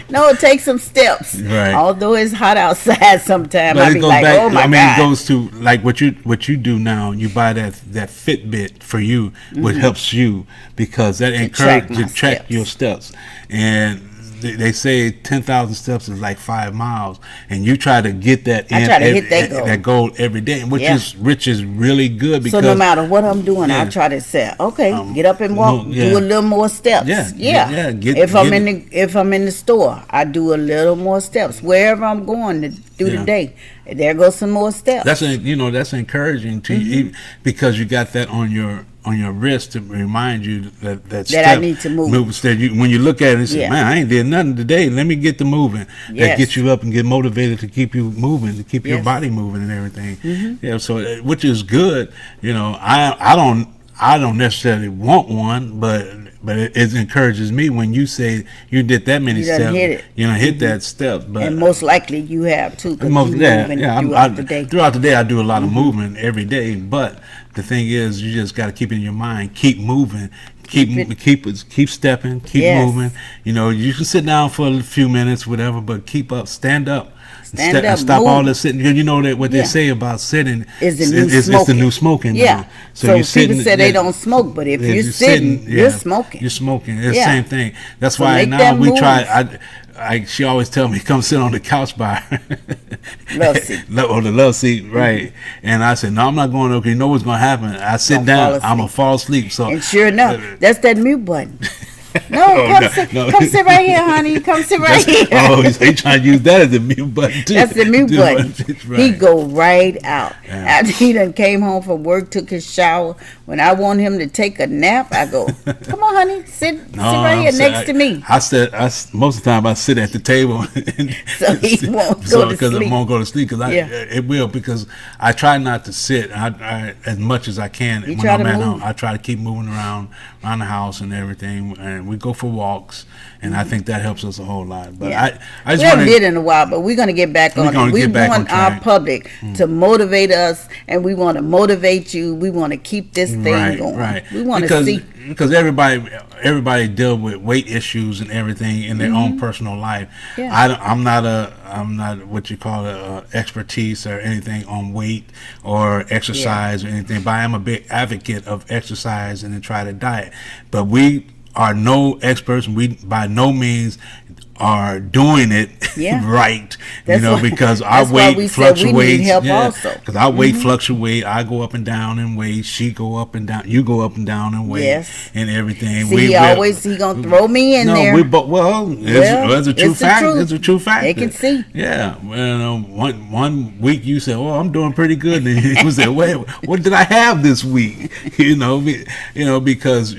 No, it takes some steps. Right. Although it's hot outside, sometimes But I it be goes like, back. oh my I mean, god. it goes to like what you do now. You buy that Fitbit for you, which helps you because that track encourages my to track steps. your steps. And they say 10,000 steps is like 5 miles, and you try to get that. I try to hit that goal. every day, which Yeah. is really good So because no matter what I'm doing, I Yeah. try to say, okay, get up and walk, yeah. do a little more steps. Yeah, Yeah. get- if I'm get- if I'm in the store, I do a little more steps. Wherever I'm going through Yeah. the day, there goes some more steps. that's that's encouraging to Mm-hmm. you because you got that on your wrist to remind you that That I need to move. So when you look at it and say, Yeah. "Man, I ain't did nothing today. Let me get to moving." That Yes. gets you up and get motivated to keep you moving, to keep your Yes. body moving and everything. Yeah, so which is good. You know, I don't necessarily want one, but it encourages me when you say you did that many You done steps. hit it. You know, hit that step. But And most likely you have too, because most, you yeah, moving yeah. throughout the day. Throughout the day, I do a lot of movement every day. But the thing is, you just got to keep it in your mind. Keep moving. Keep stepping. Keep Yes. moving. You know, you can sit down for a few minutes, whatever. But keep up. Stand up. Stand up, Stop move. all the sitting. You know that what Yeah. they say about sitting Is the new it's the smoking. new smoking. Yeah. now. So you're people sitting- say they yeah. don't smoke, but if Yeah, you're sitting, yeah, you're smoking. You're smoking. It's the Yeah. same thing. That's So why make now that we move. try. She always tell me, come sit on the couch by her. Love seat. On the love seat, right. And I said, no, I'm not going to, because you know what's going to happen. I sit Gonna down, fall I'm going asleep. to fall asleep. So And sure enough, that's that mute button. No, come sit right here, honey. Come sit right here. Oh, he trying to use that as the mute button too. That's the mute button. Right. He go right out. Yeah. After he done came home from work, took his shower. When I want him to take a nap, I go, come on, honey, sit right here next to me. Most of the time I sit at the table. So he won't go to Because sleep. it won't go to sleep. Because it will. Because I try not to sit I as much as I can when I'm at home. I try to keep moving around the house and everything, and we go for walks, and I think that helps us a whole lot. But I just we haven't did in a while, but we're gonna get back on it. We want our public to motivate us, and we want to motivate you. We want to keep this thing going. Right. We want to see, because everybody deal with weight issues and everything in their own personal life. Yeah. I'm not what you call expertise or anything on weight or exercise or anything, but I am a big advocate of exercise and then try to diet. But we are no experts. We by no means are doing it right, because our weight fluctuates. Because our weight fluctuate. I go up and down in weight. She go up and down. You go up and down in weight, and everything. See, he gonna throw me in there. It's a true fact. It's a true fact. They can see. Yeah, one week you say, "Oh, I'm doing pretty good," and you say, "Wait, what did I have this week?" Because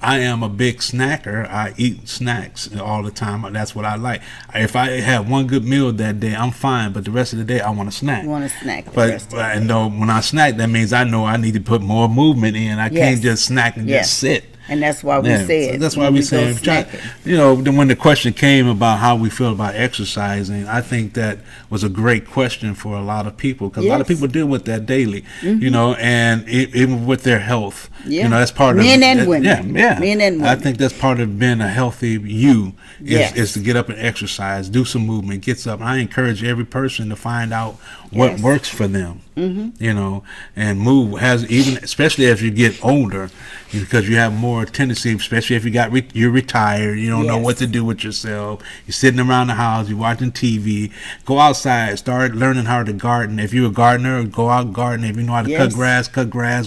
I am a big snacker. I eat snacks all the time. That's what I like. If I have one good meal that day, I'm fine. But the rest of the day, I want to snack. You want to snack. But I know when I snack, that means I know I need to put more movement in. I can't just snack and just sit. And that's why we said. So that's why we said. When the question came about how we feel about exercising, I think that was a great question for a lot of people, because a lot of people deal with that daily. And even with their health. That's part of men and women. Men and women. I think that's part of being a healthy you is to get up and exercise, do some movement, get up. I encourage every person to find out what works for them. And move especially as you get older, because you have more tendency, especially if you're retired, you don't know what to do with yourself, you're sitting around the house, you're watching TV. Go outside, start learning how to garden. If you're a gardener, go out garden. If you know how to cut grass,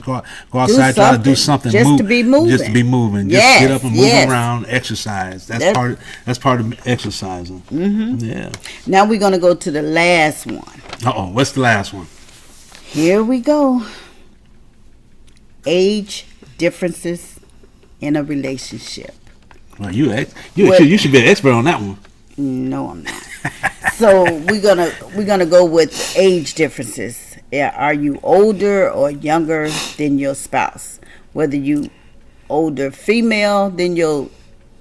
go outside, try to do something, to be moving, just get up and move around, exercise. That's part of exercising. Now we're gonna go to the last one. What's the last one? Here we go. Age differences in a relationship. Well, you should be an expert on that one. No, I'm not. So we're gonna go with age differences. Are you older or younger than your spouse? Whether you older female than your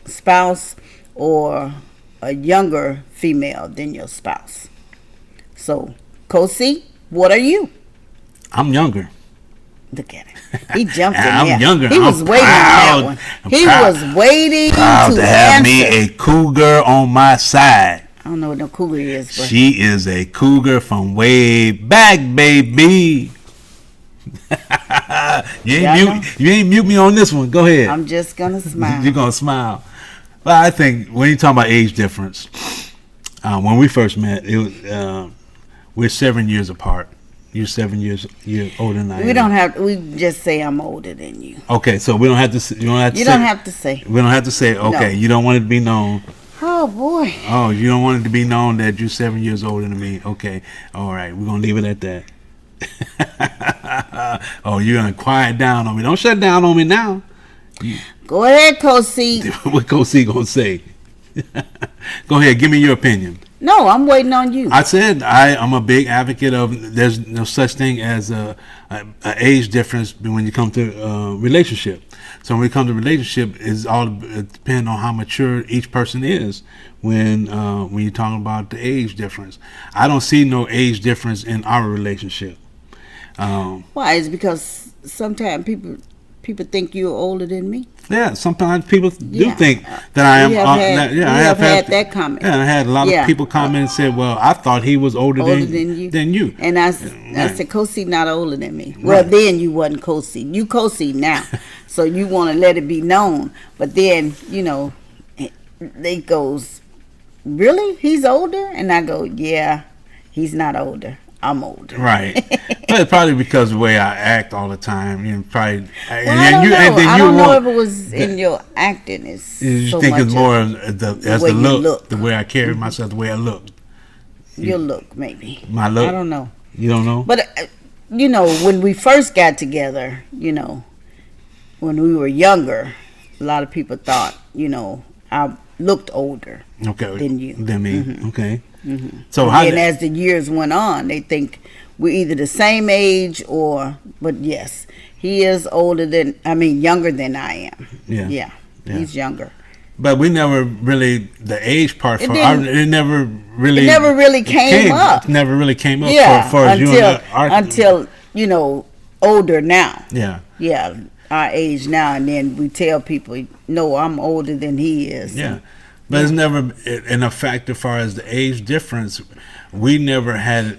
spouse or a younger female than your spouse. So, Kosi, what are you? I'm younger. Look at it. He jumped in I'm there. younger. He was waiting on that one. He was waiting to have answer. Me a cougar on my side. I don't know what no cougar is, but she is a cougar from way back, baby. You ain't mute me on this one. Go ahead. I'm just gonna smile. You're gonna smile. Well, I think when you talk about age difference, when we first met, it was we're 7 years apart. You're 7 years older than I am. We don't have. We just say I'm older than you. Okay, so we don't have to. You don't have to say. We don't have to say. Okay, no. You don't want it to be known. Oh boy. Oh, you don't want it to be known that you're 7 years older than me. Okay, all right, we're gonna leave it at that. Oh, you're gonna quiet down on me. Don't shut down on me now. Go ahead, Kosi. What Kosi gonna say? Go ahead, give me your opinion. No, I'm waiting on you. I said I'm a big advocate of there's no such thing as a age difference when you come to relationship. So when we come to relationship, it's all depend on how mature each person is when you're talking about the age difference. I don't see no age difference in our relationship. Why? It's because sometimes people think you're older than me. Yeah, sometimes people do think that I am. I have had that comment. Yeah, I had a lot of people comment and said, "Well, I thought he was older than you." And I said, "Kosi not older than me." Right. Well, then you wasn't Kosi. You Kosi now, so you want to let it be known. But then they goes, "Really? He's older?" And I go, "Yeah, he's not older. I'm older. Right. But it's probably because of the way I act all the time. You know, probably. Well, I don't know. I don't know if it was in your acting. You so think much it's more as as the way you look, the way I carry myself, the way I look. your look, maybe. My look? I don't know. You don't know? But, when we first got together, when we were younger, a lot of people thought, I looked older than you. Than me. Mm-hmm. Okay. Mm-hmm. So and as the years went on, they think we're either the same age but yes, he is younger than I am. Yeah. He's younger. But we never really, the age part, it never really came up. It never really came up for until older now. Yeah. Yeah, our age now, and then we tell people, no, I'm older than he is. Yeah. But it's never, in a fact, as far as the age difference, I never had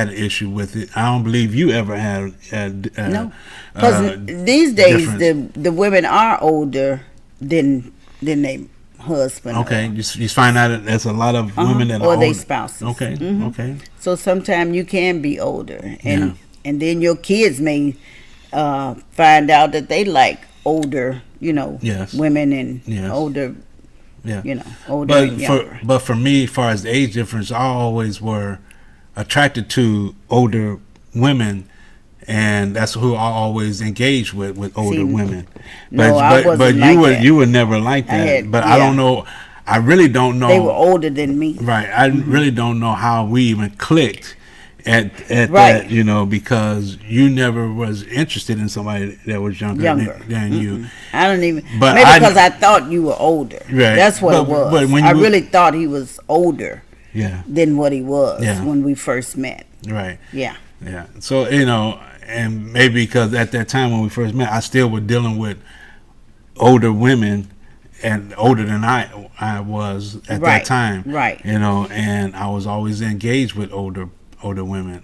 an issue with it. I don't believe you ever had. No, because these days the women are older than their husband. Okay, you find out there's a lot of women that are or older. their spouses. Okay, okay. So sometimes you can be older, and then your kids may find out that they like older, women and older. Yeah. Older and younger. But for me, as far as the age difference, I always were attracted to older women, and that's who I always engaged with older women. But you were never like that. I don't know. I really don't know. They were older than me. Right. I really don't know how we even clicked at that, because you never was interested in somebody that was younger. Than you. I don't even. But maybe because I thought you were older. Right. That's what it was. But I really thought he was older. Than what he was when we first met. Right. Yeah. Yeah. So and maybe because at that time when we first met, I still was dealing with older women and older than I was at that time. Right. And I was always engaged with older women.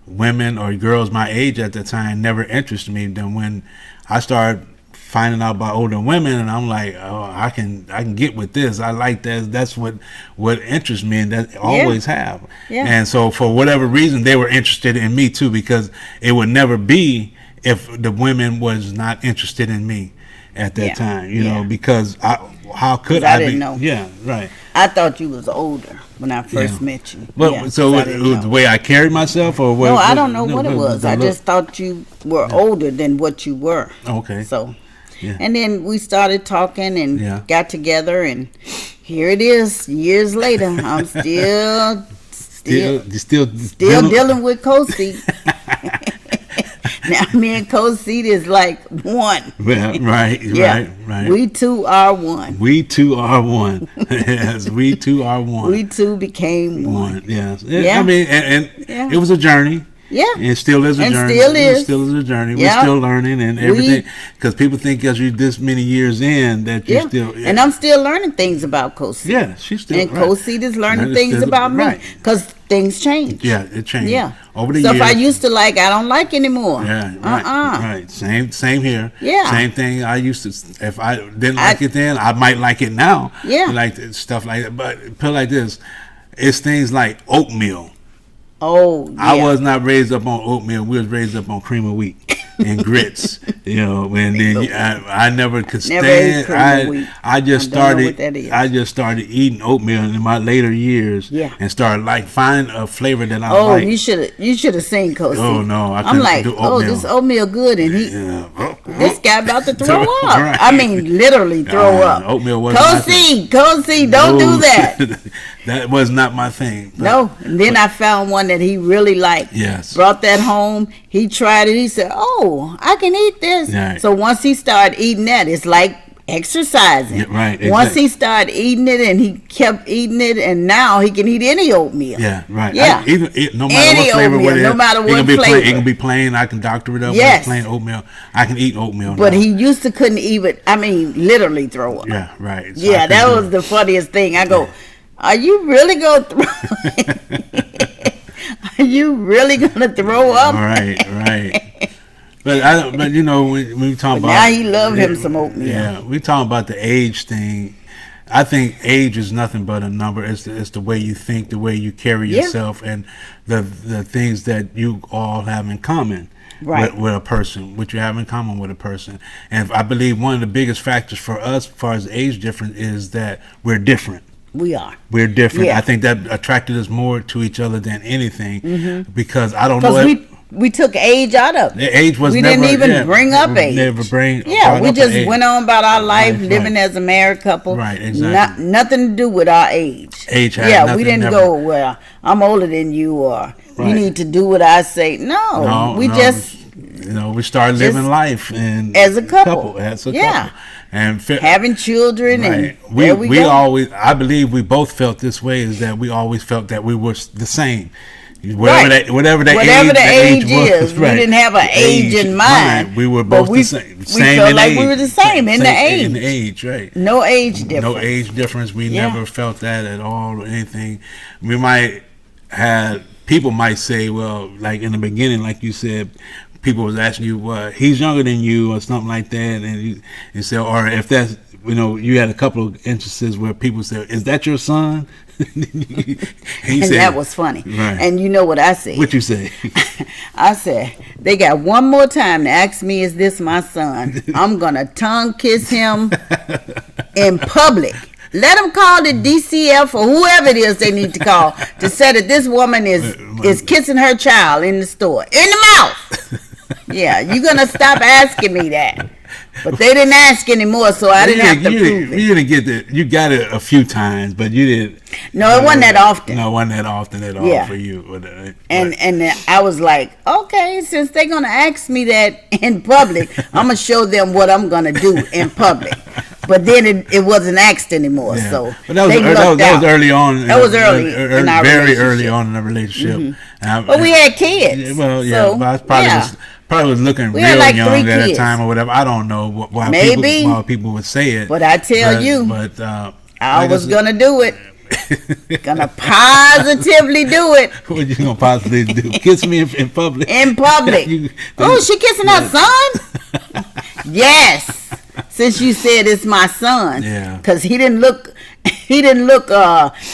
Women or girls my age at the time never interested me. Then when I started finding out about older women, and I'm like, oh, I can get with this. I like that. That's what interests me, and that always have. Yeah. And so for whatever reason, they were interested in me too, because it would never be if the women was not interested in me at that time. Because how could I didn't know. Yeah, right. I thought you was older when I first met you. But so it was the way I carried myself, or what? No, I don't know what it was. I just thought you were older than what you were. Okay. So. Yeah. And then we started talking and got together, and here it is, years later. I'm still dealing with Coseed. Now me and Coseed is like one. Well, right. We two are one. We two are one. Yes, we two are one. We two became one. Yes. Yeah. I mean, and it was a journey. Yeah, it still is a journey. It still is a journey. We're still learning and everything, because people think because you're this many years in that you're still. Yeah. And I'm still learning things about Coseed. Yeah, she's still. And Coseed is learning things about me, because things change. Yeah, it changed. Yeah, over the years. Stuff I used to like, I don't like anymore. Yeah, right. Same here. Yeah, same thing. I used to, if I didn't like it then, I might like it now. Yeah, like stuff like that. But put it like this, it's things like oatmeal. Oh, yeah. I was not raised up on oatmeal. We was raised up on cream of wheat and grits. And then I never could stand. I just started eating oatmeal in my later years. Yeah. And started finding a flavor that I like. Oh, you should have seen Coseed. Oh no, I couldn't do oatmeal. Oh, this oatmeal good, and this guy about to throw up. Right. I mean, literally throw up. Oatmeal was Coseed, don't do that. That was not my thing. No, and then I found one that he really liked. Yes. Brought that home. He tried it. He said, "Oh, I can eat this." Right. So once he started eating that, it's like exercising. Yeah, right. Exactly. Once he started eating it, and he kept eating it, and now he can eat any oatmeal. Yeah, right. Yeah. No matter what flavor, no matter what flavor. It can be plain. I can doctor it up with plain oatmeal. I can eat oatmeal. But now. he used to couldn't even. I mean, literally throw up. Yeah, right. So yeah, that was the funniest thing. I go. Are you really gonna throw? Are you really gonna throw up? Right. But when we talk about now he loved him some oatmeal. Yeah, we talking about the age thing. I think age is nothing but a number. It's the way you think, the way you carry Yeah. yourself, and the things that you all have in common. Right. With a person, what you have in common with a person. And I believe one of the biggest factors for us, as far as age difference, is that we're different. We are. We're different. Yeah. I think that attracted us more to each other than anything, because I don't know. Because we took age out of it. The age was we never, didn't even yeah, bring up we age. never bring. Yeah, brought we up just age. went on about our life, Right, living right. as a married couple. Right, exactly. Nothing to do with our age. Age had Yeah, nothing, we didn't never- go, well, I'm older than you, or you Right. need to do what I say. No, we just we started living just life and as a couple. as a Yeah. couple, and having children, right. and we there we we go. always, I believe we both felt this way, is that we always felt that we were the same. Whatever Right. that whatever the age was, is, we right. didn't have an age in mind. We were but both we, the same. We Same felt in like age. we were the same in the age. In the age, right. No age difference. No age difference. We Yeah. never felt that at all or anything. We might have, people might say, well, like in the beginning, like you said, people was asking you, well, he's younger than you or something like that, and you say, or if that's, you had a couple of instances where people said, is that your son? And that was funny. Right. And you know what I said? What you say? I said, they got one more time to ask me, is this my son? I'm going to tongue kiss him in public. Let them call the DCF or whoever it is they need to call to say that this woman is kissing her child in the store. In the mouth. Yeah, you're going to stop asking me that. But they didn't ask anymore, so I didn't have to prove it. You didn't get it. You got it a few times, but you didn't. No, it wasn't that often. No, it wasn't that often at all Yeah. for you. And I was like, okay, since they're gonna ask me that in public, I'm gonna show them what I'm gonna do in public. But then it wasn't asked anymore. Yeah. So But that was, they lucked that was out. early on. That was early in our very relationship. early on in the relationship. But we had kids. Well, yeah, so, but I probably was looking We real had like young 3 at the kids. time or whatever. I don't know why Maybe. people would say it. But I tell you, but I like was said- gonna do it. Gonna positively do it What you gonna possibly do? Kiss me in public? in public. Oh, she kissing her son? Yes. Since you said it's my son. Yeah. Because he didn't look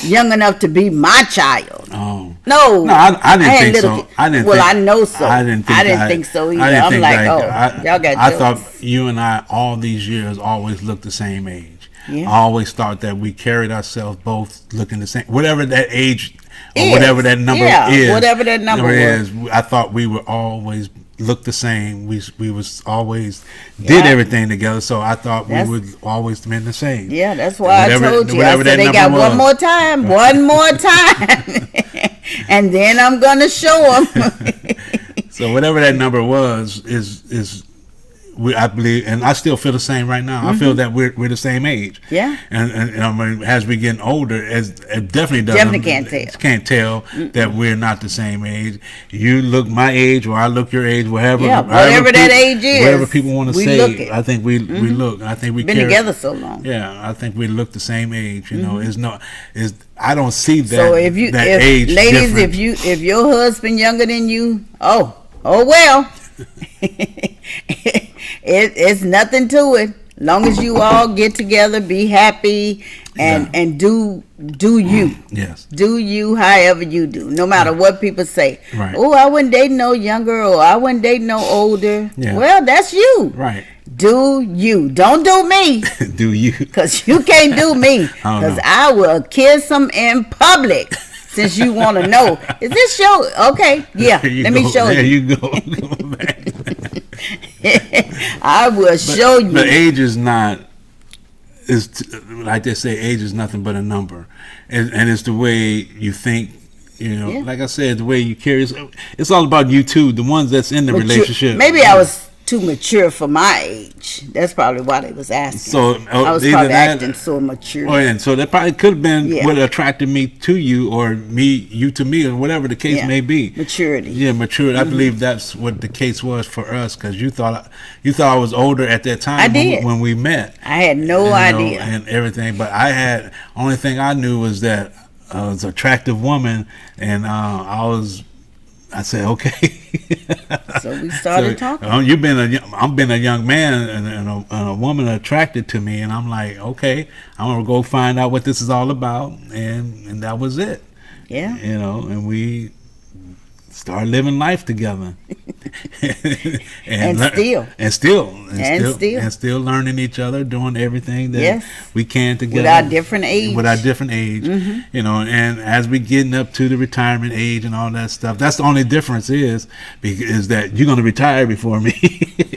young enough to be my child. Oh. No, I didn't had think little so. ki- I didn't. Well, think, I know so. I didn't think so either. I didn't I'm think like, that. y'all got I jokes. thought you and I all these years always looked the same age. Yeah. I always thought that we carried ourselves both looking the same. Whatever that age or Is. whatever that number Yeah, is. whatever that number was. is. I thought we were always looked the same. We was always did Yeah. everything together. So I thought That's- we would always been the same. Yeah, that's why Whatever- I told you. I whatever said that they got number one was. more time, one more time. And then I'm going to show them. So whatever that number was is I believe, and I still feel the same right now. I feel that we're the same age. Yeah. And I mean, as we getting older, it definitely doesn't. Definitely can't tell. Can't tell that we're not the same age. You look my age, or I look your age, whatever. Yeah, whatever that age is, whatever people want to we say. look it. I think we look. I think we Been carry- together so long. Yeah, I think we look the same age. You know, I don't see that. So if age ladies, difference. if your husband younger than you, oh well. It's nothing to it. Long as you all get together, be happy, and do you. Yes. Do you however you do, no matter what people say. Right. Oh, I wouldn't date no younger, or I wouldn't date no older. Yeah. Well, that's you. Right. Do you. Don't do me, Do you? because you can't do me, I don't because know. I will kiss them in public. Since you want to know, is this show okay? Yeah, There you let me go. show There you. you go. Go back. I will show you. But age is not. Like they say, age is nothing but a number, and it's the way you think. You know, Yeah. like I said, the way you carry yourself. It's all about you too. The ones that's in the relationship. Maybe I was too mature for my age. That's probably why they was asking. So I was either probably that- acting so mature. Oh, and so that probably could have been Yeah. what attracted me to you, or you to me, or whatever the case Yeah. may be. Maturity. Yeah, maturity. I believe that's what the case was for us, because you thought I was older at that time. I did. when we met. I had no You know, idea. and everything. But only thing I knew was that I was an attractive woman, and I was I said, okay. So we started talking. I've been a young man and a woman attracted to me, and I'm like, okay, I'm gonna go find out what this is all about, and that was it. Yeah. And we started living life together. And still learning each other, doing everything that yes. we can together with our different age. Mm-hmm. And as we getting up to the retirement age and all that stuff, that's the only difference is that you're going to retire before me.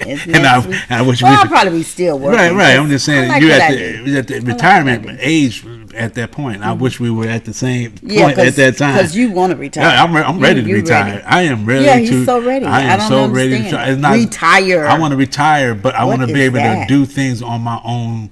And I wish I'll probably be still working. Right. I'm just saying you're at the retirement age at that point. I wish we were at the same point at that time. Because you want to retire. Yeah, I'm ready to retire. Ready. I am ready. Yeah, he's so ready. I am so ready to retire. I want to retire, but I want to be able to do things on my own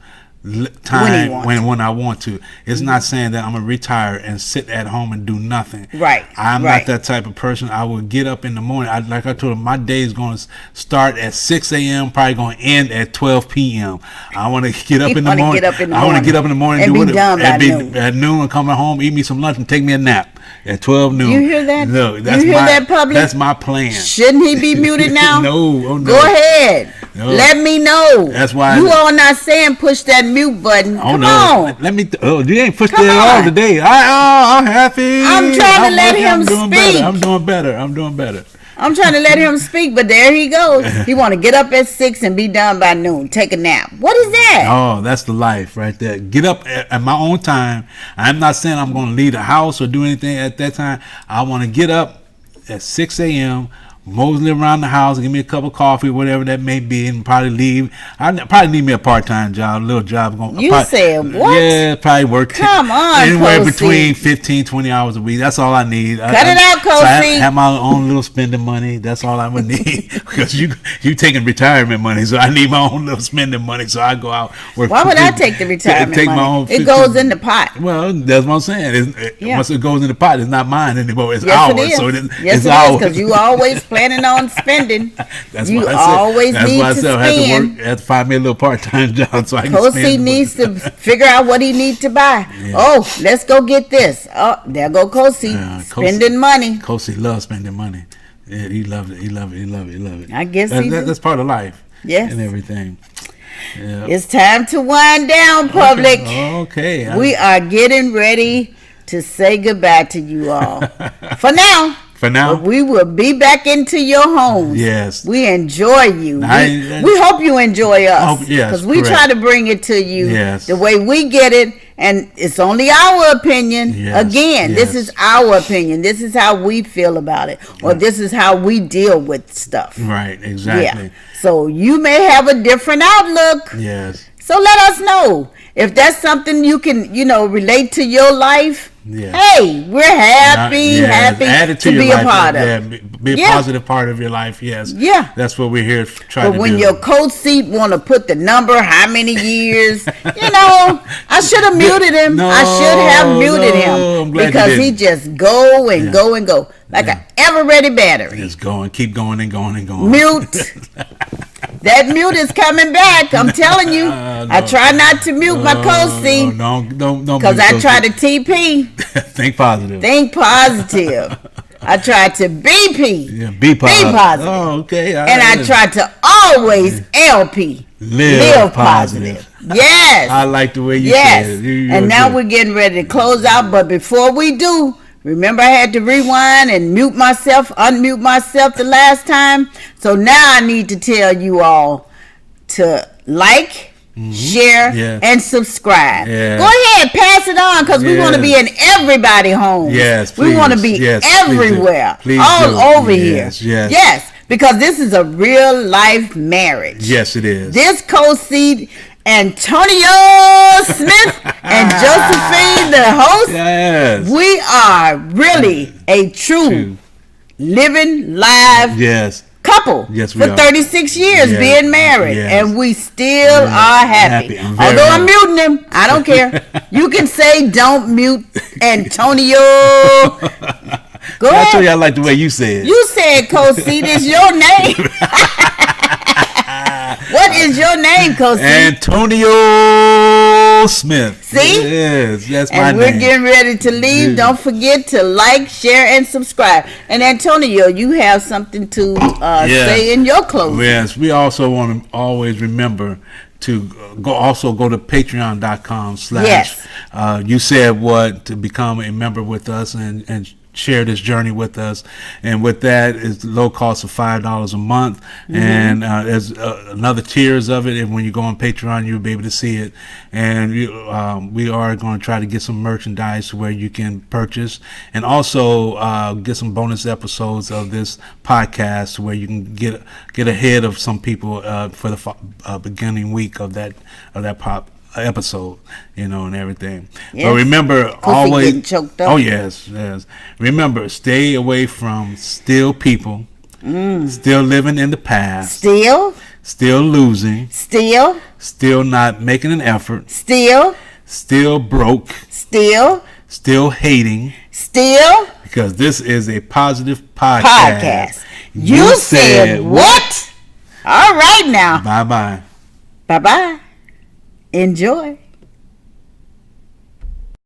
time when I want to. It's not saying that I'm gonna retire and sit at home and do nothing. Right. I'm not that type of person. I will get up in the morning. Like I told him, my day is going to start at 6 a.m. probably going to end at 12 p.m. I want to get up in the morning. I want to get up in the morning and be done by noon. At noon and come home, eat me some lunch and take me a nap at 12 noon. You hear that? No, that, public? That's my plan. Shouldn't he be muted now? No. Go ahead. No. Let me know. That's why you all not saying push that mute button. Come on. Let me. You ain't pushed it at all today. I'm happy. I'm trying to let him speak. I'm doing better. I'm trying to let him speak, but there he goes. He want to get up at 6 and be done by noon. Take a nap. What is that? Oh, that's the life right there. Get up at my own time. I'm not saying I'm going to leave the house or do anything at that time. I want to get up at 6 a.m., mosey around the house, give me a cup of coffee, whatever that may be, and probably leave. I probably need me a part-time job, a little job. Said what? Yeah, probably work. Come on, anywhere Cozy. Between 15, 20 hours a week. That's all I need. Cut it out, Cozy. So I have my own little spending money. That's all I would need. Because you taking retirement money, so I need my own little spending money. So I go out work. Why would I take the retirement money? It goes in the pot. Well, that's what I'm saying. Once it goes in the pot, it's not mine anymore. It's ours. It is. So it's ours. Because you always planning on spending. You always need to spend. I have to find me a little part-time job so I can spend. Cozy needs to figure out what he needs to buy. Yeah. Oh, let's go get this. Oh, there go Cozy spending money. Cozy loves spending money. Yeah, he loves it. He loves it. I guess that's part of life. Yes. And everything. Yeah. It's time to wind down, public. Okay. We are getting ready to say goodbye to you all. For now. But we will be back into your homes. Yes. We enjoy you. We hope you enjoy us. Because we try to bring it to you the way we get it. And it's only our opinion. This is our opinion. This is how we feel about it. Or this is how we deal with stuff. Right, exactly. Yeah. So you may have a different outlook. Yes. So let us know. If that's something you can, relate to your life. Yeah. Hey, we're happy to be a part of. Yeah, be a positive part of your life. Yes. Yeah. That's what we're here trying to do. But when your co-seat want to put the number, how many years, I should have muted him. I should have muted him because he just go and go and go like an ever-ready battery. Just going, keep going and going and going. Mute. That mute is coming back. I'm telling you. I try not to mute my co-seat. Don't. Because I try to TP. Think positive. I try to BP. Yeah, be positive. Oh, okay. And I try to always LP. Live positive. Yes. I like the way you said it. And now we're getting ready to close out. But before we do, remember I had to rewind and unmute myself the last time. So now I need to tell you all to like, share, and subscribe. Yeah. Go ahead, pass it on because we want to be in everybody's homes. Yes, we want to be everywhere, all over here. Yes, because this is a real life marriage. Yes, it is. This co-seat, Antonio Smith and Josephine, the host. Yes. We are really a true living live couple for 36 years being married, and we still are happy. Although I'm muting him, I don't care. You can say don't mute Antonio. Go ahead. I told you I like the way you said it. You said Co-Seat is your name. What is your name, Coach? Antonio Smith. See? Yes, that's my And name. we're getting ready to leave. Yeah. Don't forget to like, share, and subscribe. And Antonio, you have something to say in your closing. Yes, we also want to always remember to go to patreon.com/ Yes. You said what to become a member with us and share this journey with us. And with that is the low cost of $5 a month. And there's another tiers of it, and when you go on Patreon you'll be able to see it. And we are going to try to get some merchandise where you can purchase, and also get some bonus episodes of this podcast where you can get ahead of some people for the beginning week of that episode, and everything. Yes. But remember, Kofi always getting choked up. Oh yes. Remember, stay away from still people, still living in the past, Still losing, still not making an effort, still broke, still hating, because this is a positive podcast. You said what? All right now. Bye-bye. Bye-bye. Enjoy.